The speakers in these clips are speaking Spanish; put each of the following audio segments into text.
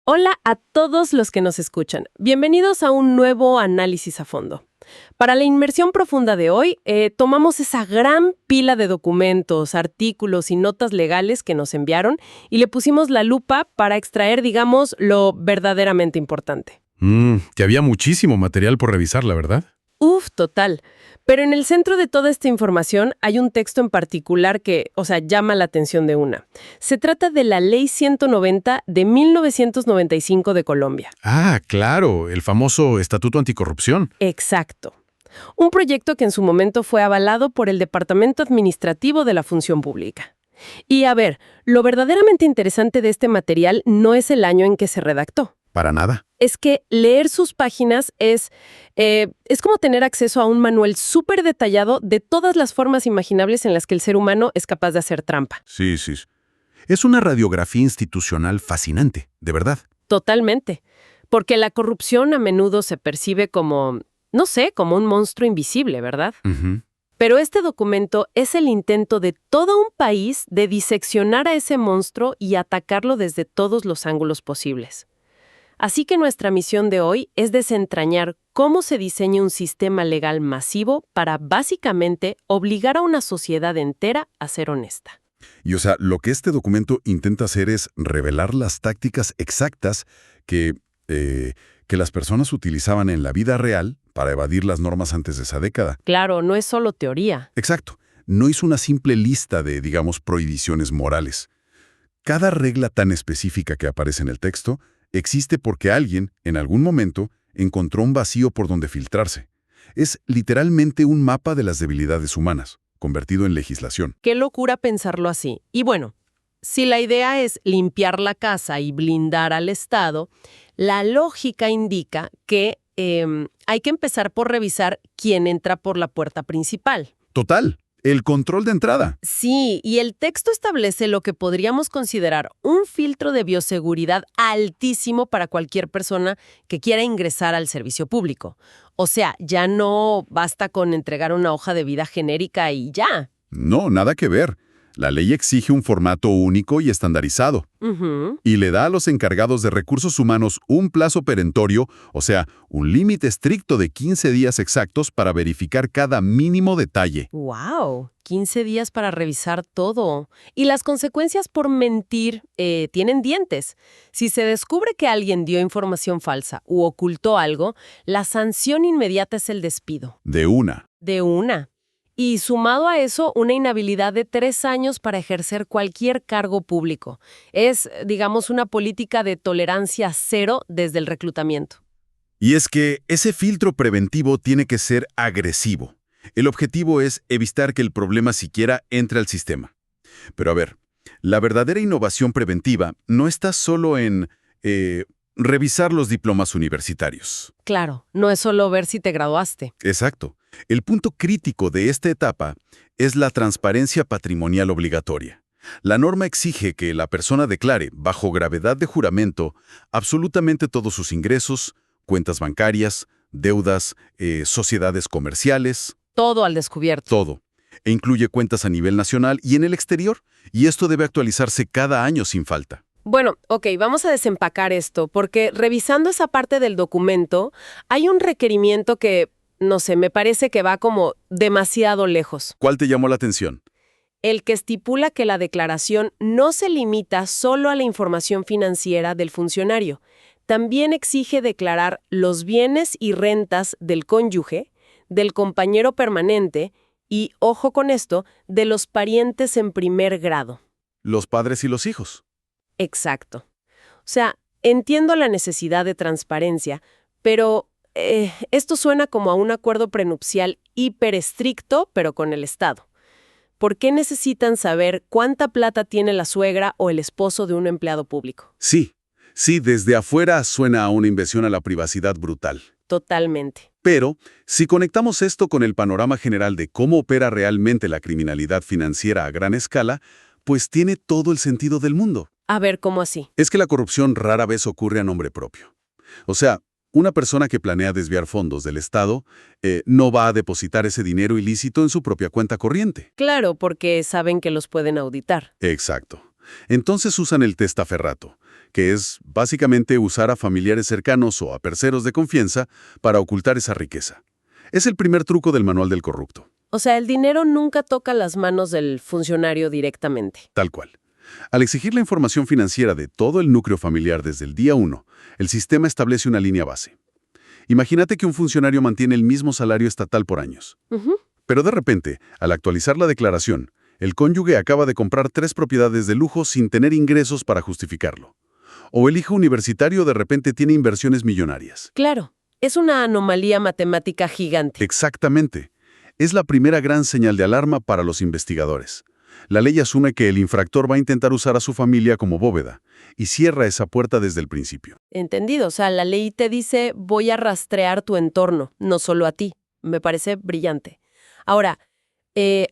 Hola a todos los que nos escuchan. Bienvenidos a un nuevo análisis a fondo. Para la inmersión profunda de hoy, tomamos esa gran pila de documentos, artículos y notas legales que nos enviaron y le pusimos la lupa para extraer, digamos, lo verdaderamente importante. Que había muchísimo material por revisar, la verdad. Uf, total. Pero en el centro de toda esta información hay un texto en particular que, llama la atención de una. Se trata de la Ley 190 de 1995 de Colombia. Ah, claro, el famoso Estatuto Anticorrupción. Exacto. Un proyecto que en su momento fue avalado por el Departamento Administrativo de la Función Pública. Y a ver, lo verdaderamente interesante de este material no es el año en que se redactó. Para nada. Es que leer sus páginas es como tener acceso a un manual súper detallado de todas las formas imaginables en las que el ser humano es capaz de hacer trampa. Sí. Es una radiografía institucional fascinante, de verdad. Totalmente. Porque la corrupción a menudo se percibe como, no sé, como un monstruo invisible, ¿verdad? Pero este documento es el intento de todo un país de diseccionar a ese monstruo y atacarlo desde todos los ángulos posibles. Así que nuestra misión de hoy es desentrañar cómo se diseña un sistema legal masivo para, básicamente, obligar a una sociedad entera a ser honesta. Y lo que este documento intenta hacer es revelar las tácticas exactas que las personas utilizaban en la vida real para evadir las normas antes de esa década. Claro, no es solo teoría. Exacto. No es una simple lista de, digamos, prohibiciones morales. Cada regla tan específica que aparece en el texto existe porque alguien, en algún momento, encontró un vacío por donde filtrarse. Es literalmente un mapa de las debilidades humanas, convertido en legislación. Qué locura pensarlo así. Y bueno, si la idea es limpiar la casa y blindar al Estado, la lógica indica que hay que empezar por revisar quién entra por la puerta principal. Total. El control de entrada. Sí, y el texto establece lo que podríamos considerar un filtro de bioseguridad altísimo para cualquier persona que quiera ingresar al servicio público. O sea, ya no basta con entregar una hoja de vida genérica y ya. No, nada que ver. La ley exige un formato único y estandarizado. Y le da a los encargados de recursos humanos un plazo perentorio, o sea, un límite estricto de 15 días exactos para verificar cada mínimo detalle. ¡Wow! 15 días para revisar todo. Y las consecuencias por mentir tienen dientes. Si se descubre que alguien dio información falsa u ocultó algo, la sanción inmediata es el despido. De una. De una. Y sumado a eso, una inhabilidad de 3 años para ejercer cualquier cargo público. Es, digamos, una política de tolerancia cero desde el reclutamiento. Y es que ese filtro preventivo tiene que ser agresivo. El objetivo es evitar que el problema siquiera entre al sistema. Pero a ver, la verdadera innovación preventiva no está solo en revisar los diplomas universitarios. Claro, no es solo ver si te graduaste. Exacto. El punto crítico de esta etapa es la transparencia patrimonial obligatoria. La norma exige que la persona declare, bajo gravedad de juramento, absolutamente todos sus ingresos, cuentas bancarias, deudas, sociedades comerciales. Todo al descubierto. Todo. E incluye cuentas a nivel nacional y en el exterior, y esto debe actualizarse cada año sin falta. Bueno, vamos a desempacar esto, porque revisando esa parte del documento, hay un requerimiento que, no sé, me parece que va como demasiado lejos. ¿Cuál te llamó la atención? El que estipula que la declaración no se limita solo a la información financiera del funcionario. También exige declarar los bienes y rentas del cónyuge, del compañero permanente y, ojo con esto, de los parientes en primer grado. Los padres y los hijos. Exacto. O sea, entiendo la necesidad de transparencia, pero esto suena como a un acuerdo prenupcial hiper estricto, pero con el Estado. ¿Por qué necesitan saber cuánta plata tiene la suegra o el esposo de un empleado público? Sí, desde afuera suena a una invasión a la privacidad brutal. Totalmente. Pero, si conectamos esto con el panorama general de cómo opera realmente la criminalidad financiera a gran escala, pues tiene todo el sentido del mundo. A ver, ¿cómo así? Es que la corrupción rara vez ocurre a nombre propio. O sea, una persona que planea desviar fondos del Estado no va a depositar ese dinero ilícito en su propia cuenta corriente. Claro, porque saben que los pueden auditar. Exacto. Entonces usan el testaferrato, que es básicamente usar a familiares cercanos o a terceros de confianza para ocultar esa riqueza. Es el primer truco del manual del corrupto. O sea, el dinero nunca toca las manos del funcionario directamente. Tal cual. Al exigir la información financiera de todo el núcleo familiar desde el día 1, el sistema establece una línea base. Imagínate que un funcionario mantiene el mismo salario estatal por años. Pero de repente, al actualizar la declaración, el cónyuge acaba de comprar 3 propiedades de lujo sin tener ingresos para justificarlo. O el hijo universitario de repente tiene inversiones millonarias. Claro, es una anomalía matemática gigante. Exactamente. Es la primera gran señal de alarma para los investigadores. La ley asume que el infractor va a intentar usar a su familia como bóveda y cierra esa puerta desde el principio. Entendido, o sea, la ley te dice voy a rastrear tu entorno, no solo a ti. Me parece brillante. Ahora,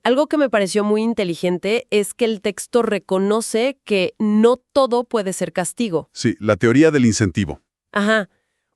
algo que me pareció muy inteligente es que el texto reconoce que no todo puede ser castigo. Sí, la teoría del incentivo. Ajá.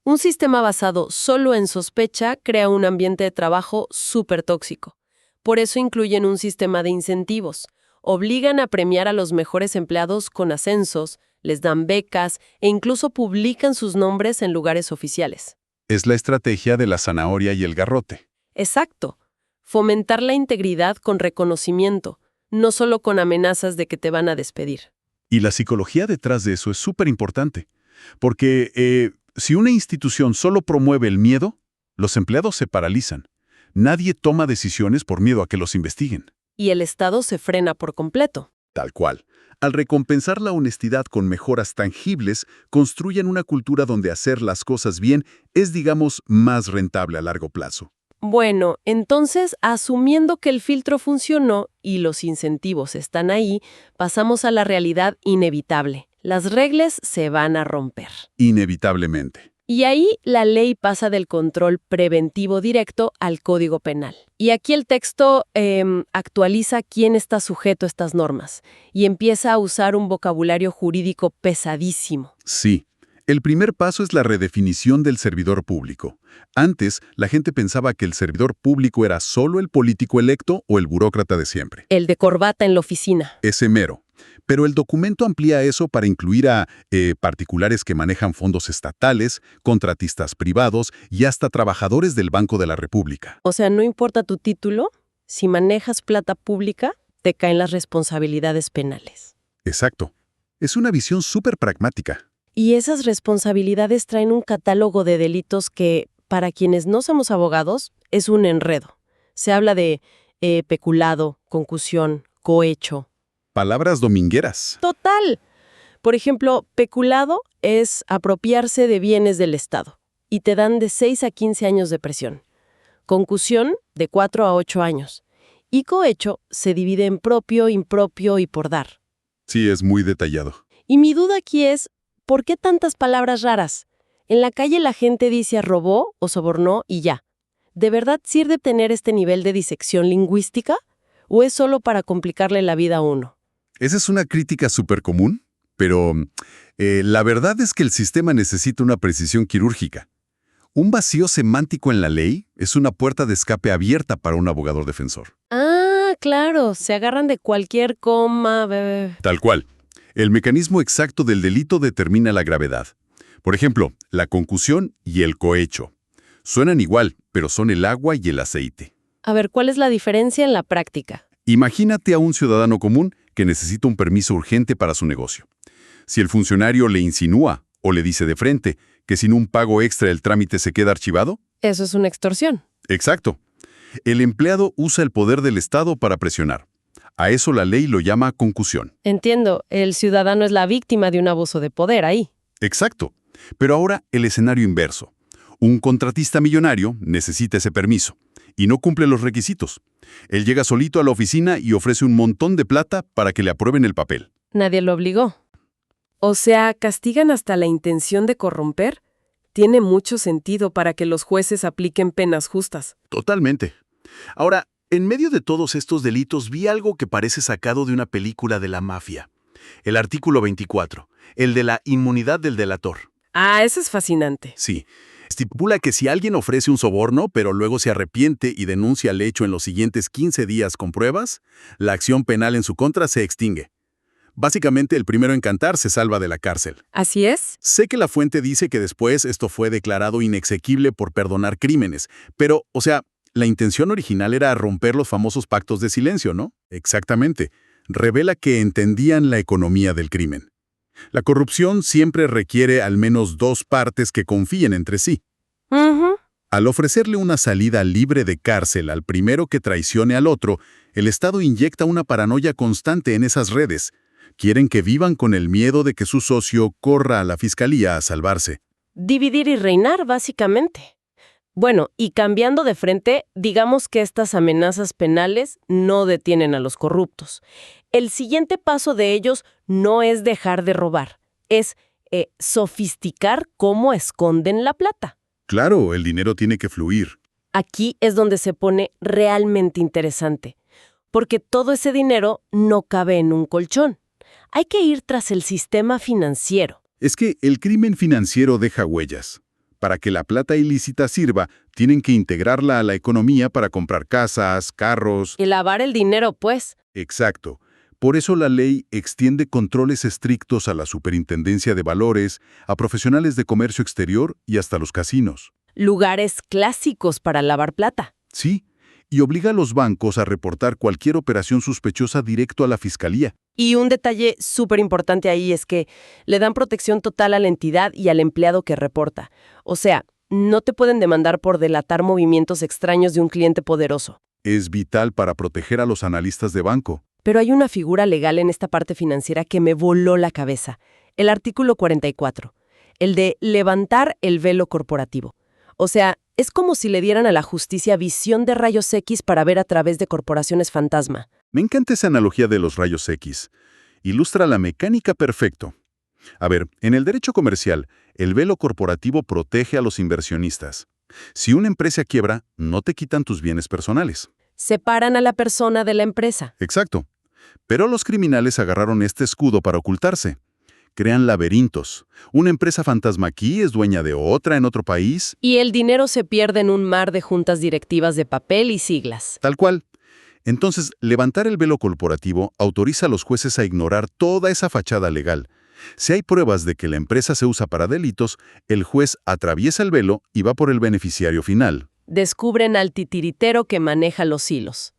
Un sistema basado solo en sospecha crea un ambiente de trabajo súper tóxico. Por eso incluyen un sistema de incentivos. Obligan a premiar a los mejores empleados con ascensos, les dan becas e incluso publican sus nombres en lugares oficiales. Es la estrategia de la zanahoria y el garrote. Exacto. Fomentar la integridad con reconocimiento, no solo con amenazas de que te van a despedir. Y la psicología detrás de eso es súper importante. Porque si una institución solo promueve el miedo, los empleados se paralizan. Nadie toma decisiones por miedo a que los investiguen. Y el Estado se frena por completo. Tal cual. Al recompensar la honestidad con mejoras tangibles, construyen una cultura donde hacer las cosas bien es, digamos, más rentable a largo plazo. Bueno, entonces, asumiendo que el filtro funcionó y los incentivos están ahí, pasamos a la realidad inevitable. Las reglas se van a romper. Inevitablemente. Y ahí la ley pasa del control preventivo directo al Código Penal. Y aquí el texto actualiza quién está sujeto a estas normas y empieza a usar un vocabulario jurídico pesadísimo. Sí. El primer paso es la redefinición del servidor público. Antes, la gente pensaba que el servidor público era solo el político electo o el burócrata de siempre. El de corbata en la oficina. Ese mero. Pero el documento amplía eso para incluir a particulares que manejan fondos estatales, contratistas privados y hasta trabajadores del Banco de la República. O sea, no importa tu título, si manejas plata pública, te caen las responsabilidades penales. Exacto. Es una visión súper pragmática. Y esas responsabilidades traen un catálogo de delitos que, para quienes no somos abogados, es un enredo. Se habla de peculado, concusión, cohecho. Palabras domingueras. ¡Total! Por ejemplo, peculado es apropiarse de bienes del Estado y te dan de 6 a 15 años de prisión. Concusión, de 4 a 8 años. Y cohecho se divide en propio, impropio y por dar. Sí, es muy detallado. Y mi duda aquí es, ¿por qué tantas palabras raras? En la calle la gente dice robó o sobornó y ya. ¿De verdad sirve tener este nivel de disección lingüística? ¿O es solo para complicarle la vida a uno? Esa es una crítica súper común, pero la verdad es que el sistema necesita una precisión quirúrgica. Un vacío semántico en la ley es una puerta de escape abierta para un abogado defensor. Ah, claro, se agarran de cualquier coma. Tal cual. El mecanismo exacto del delito determina la gravedad. Por ejemplo, la concusión y el cohecho. Suenan igual, pero son el agua y el aceite. A ver, ¿cuál es la diferencia en la práctica? Imagínate a un ciudadano común que necesita un permiso urgente para su negocio. Si el funcionario le insinúa o le dice de frente que sin un pago extra el trámite se queda archivado. Eso es una extorsión. Exacto. El empleado usa el poder del Estado para presionar. A eso la ley lo llama concusión. Entiendo, el ciudadano es la víctima de un abuso de poder ahí. Exacto. Pero ahora el escenario inverso. Un contratista millonario necesita ese permiso y no cumple los requisitos. Él llega solito a la oficina y ofrece un montón de plata para que le aprueben el papel. Nadie lo obligó. O sea, ¿castigan hasta la intención de corromper? Tiene mucho sentido para que los jueces apliquen penas justas. Totalmente. Ahora, en medio de todos estos delitos vi algo que parece sacado de una película de la mafia. El artículo 24, el de la inmunidad del delator. Ah, eso es fascinante. Sí. Estipula que si alguien ofrece un soborno, pero luego se arrepiente y denuncia el hecho en los siguientes 15 días con pruebas, la acción penal en su contra se extingue. Básicamente, el primero en cantar se salva de la cárcel. Así es. Sé que la fuente dice que después esto fue declarado inexequible por perdonar crímenes, pero, o sea, la intención original era romper los famosos pactos de silencio, ¿no? Exactamente. Revela que entendían la economía del crimen. La corrupción siempre requiere al menos dos partes que confíen entre sí. Ujú. Al ofrecerle una salida libre de cárcel al primero que traicione al otro, el Estado inyecta una paranoia constante en esas redes. Quieren que vivan con el miedo de que su socio corra a la fiscalía a salvarse. Dividir y reinar, básicamente. Bueno, y cambiando de frente, digamos que estas amenazas penales no detienen a los corruptos. El siguiente paso de ellos no es dejar de robar, es sofisticar cómo esconden la plata. Claro, el dinero tiene que fluir. Aquí es donde se pone realmente interesante, porque todo ese dinero no cabe en un colchón. Hay que ir tras el sistema financiero. Es que el crimen financiero deja huellas. Para que la plata ilícita sirva, tienen que integrarla a la economía para comprar casas, carros. Y lavar el dinero, pues. Exacto. Por eso la ley extiende controles estrictos a la Superintendencia de Valores, a profesionales de comercio exterior y hasta los casinos. Lugares clásicos para lavar plata. Sí, y obliga a los bancos a reportar cualquier operación sospechosa directo a la fiscalía. Y un detalle súper importante ahí es que le dan protección total a la entidad y al empleado que reporta. O sea, no te pueden demandar por delatar movimientos extraños de un cliente poderoso. Es vital para proteger a los analistas de banco. Pero hay una figura legal en esta parte financiera que me voló la cabeza. El artículo 44, el de levantar el velo corporativo. O sea, es como si le dieran a la justicia visión de rayos X para ver a través de corporaciones fantasma. Me encanta esa analogía de los rayos X. Ilustra la mecánica perfecto. A ver, en el derecho comercial, el velo corporativo protege a los inversionistas. Si una empresa quiebra, no te quitan tus bienes personales. Separan a la persona de la empresa. Exacto. Pero los criminales agarraron este escudo para ocultarse. Crean laberintos. Una empresa fantasma aquí es dueña de otra en otro país. Y el dinero se pierde en un mar de juntas directivas de papel y siglas. Tal cual. Entonces, levantar el velo corporativo autoriza a los jueces a ignorar toda esa fachada legal. Si hay pruebas de que la empresa se usa para delitos, el juez atraviesa el velo y va por el beneficiario final. Descubren al titiritero que maneja los hilos,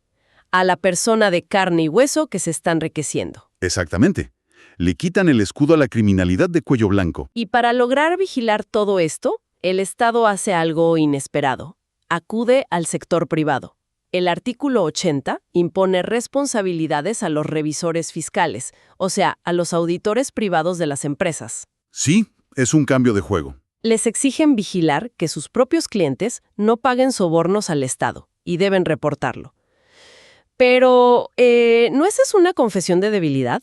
a la persona de carne y hueso que se está enriqueciendo. Exactamente. Le quitan el escudo a la criminalidad de cuello blanco. Y para lograr vigilar todo esto, el Estado hace algo inesperado. Acude al sector privado. El artículo 80 impone responsabilidades a los revisores fiscales, o sea, a los auditores privados de las empresas. Sí, es un cambio de juego. Les exigen vigilar que sus propios clientes no paguen sobornos al Estado, y deben reportarlo. Pero, ¿no esa es una confesión de debilidad?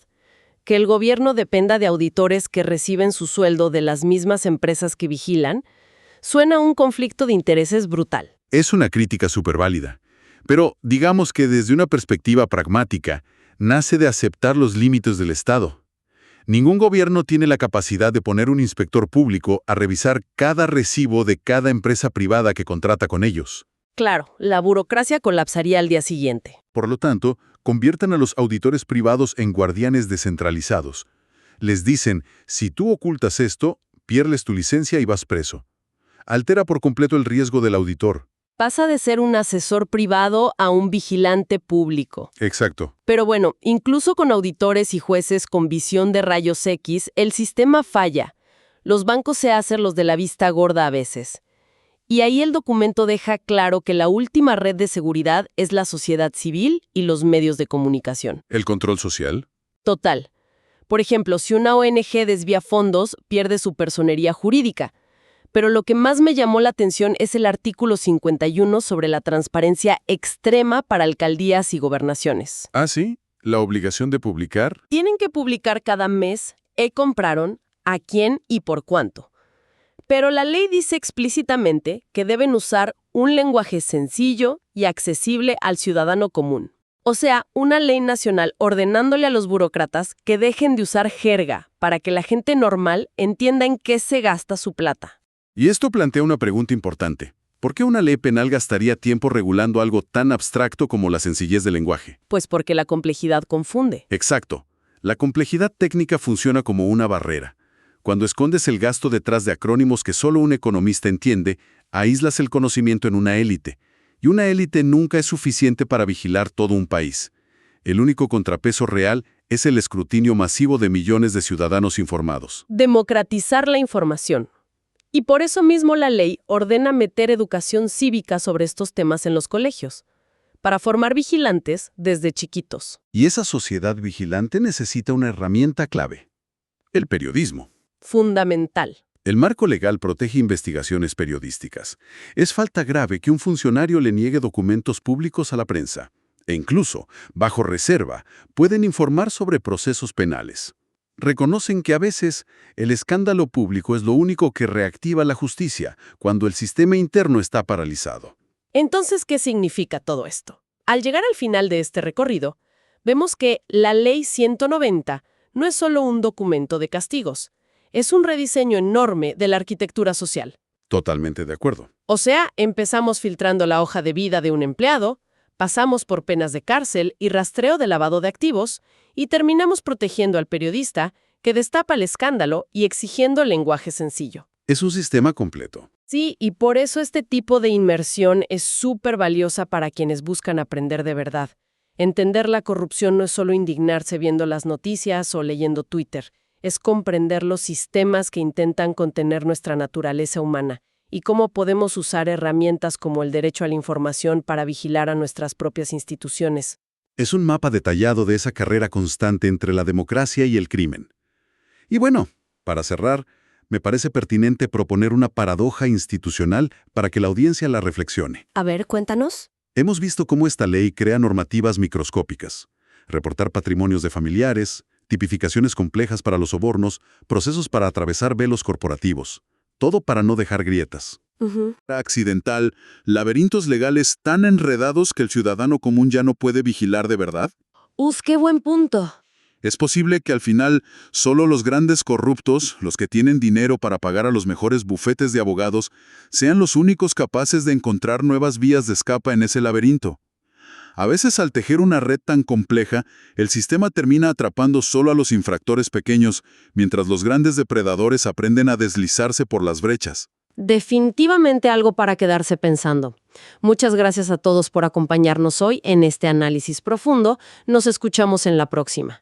Que el gobierno dependa de auditores que reciben su sueldo de las mismas empresas que vigilan, suena a un conflicto de intereses brutal. Es una crítica súper válida. Pero digamos que desde una perspectiva pragmática, nace de aceptar los límites del Estado. Ningún gobierno tiene la capacidad de poner un inspector público a revisar cada recibo de cada empresa privada que contrata con ellos. Claro, la burocracia colapsaría al día siguiente. Por lo tanto, convierten a los auditores privados en guardianes descentralizados. Les dicen, si tú ocultas esto, pierdes tu licencia y vas preso. Altera por completo el riesgo del auditor. Pasa de ser un asesor privado a un vigilante público. Exacto. Pero bueno, incluso con auditores y jueces con visión de rayos X, el sistema falla. Los bancos se hacen los de la vista gorda a veces. Y ahí el documento deja claro que la última red de seguridad es la sociedad civil y los medios de comunicación. ¿El control social? Total. Por ejemplo, si una ONG desvía fondos, pierde su personería jurídica. Pero lo que más me llamó la atención es el artículo 51 sobre la transparencia extrema para alcaldías y gobernaciones. Ah, sí. La obligación de publicar. Tienen que publicar cada mes qué compraron, a quién y por cuánto. Pero la ley dice explícitamente que deben usar un lenguaje sencillo y accesible al ciudadano común. O sea, una ley nacional ordenándole a los burócratas que dejen de usar jerga para que la gente normal entienda en qué se gasta su plata. Y esto plantea una pregunta importante. ¿Por qué una ley penal gastaría tiempo regulando algo tan abstracto como la sencillez del lenguaje? Pues porque la complejidad confunde. Exacto. La complejidad técnica funciona como una barrera. Cuando escondes el gasto detrás de acrónimos que solo un economista entiende, aíslas el conocimiento en una élite. Y una élite nunca es suficiente para vigilar todo un país. El único contrapeso real es el escrutinio masivo de millones de ciudadanos informados. Democratizar la información. Y por eso mismo la ley ordena meter educación cívica sobre estos temas en los colegios, para formar vigilantes desde chiquitos. Y esa sociedad vigilante necesita una herramienta clave: el periodismo. Fundamental. El marco legal protege investigaciones periodísticas. Es falta grave que un funcionario le niegue documentos públicos a la prensa. E incluso, bajo reserva, pueden informar sobre procesos penales. Reconocen que a veces el escándalo público es lo único que reactiva la justicia cuando el sistema interno está paralizado. Entonces, ¿qué significa todo esto? Al llegar al final de este recorrido, vemos que la Ley 190 no es solo un documento de castigos, es un rediseño enorme de la arquitectura social. Totalmente de acuerdo. O sea, empezamos filtrando la hoja de vida de un empleado, pasamos por penas de cárcel y rastreo de lavado de activos, y terminamos protegiendo al periodista que destapa el escándalo y exigiendo lenguaje sencillo. Es un sistema completo. Sí, y por eso este tipo de inmersión es súper valiosa para quienes buscan aprender de verdad. Entender la corrupción no es solo indignarse viendo las noticias o leyendo Twitter, es comprender los sistemas que intentan contener nuestra naturaleza humana y cómo podemos usar herramientas como el derecho a la información para vigilar a nuestras propias instituciones. Es un mapa detallado de esa carrera constante entre la democracia y el crimen. Y bueno, para cerrar, me parece pertinente proponer una paradoja institucional para que la audiencia la reflexione. A ver, cuéntanos. Hemos visto cómo esta ley crea normativas microscópicas: reportar patrimonios de familiares, tipificaciones complejas para los sobornos, procesos para atravesar velos corporativos. Todo para no dejar grietas. Accidental, laberintos legales tan enredados que el ciudadano común ya no puede vigilar de verdad. ¡Qué buen punto! Es posible que al final solo los grandes corruptos, los que tienen dinero para pagar a los mejores bufetes de abogados, sean los únicos capaces de encontrar nuevas vías de escape en ese laberinto. A veces, al tejer una red tan compleja, el sistema termina atrapando solo a los infractores pequeños, mientras los grandes depredadores aprenden a deslizarse por las brechas. Definitivamente algo para quedarse pensando. Muchas gracias a todos por acompañarnos hoy en este análisis profundo. Nos escuchamos en la próxima.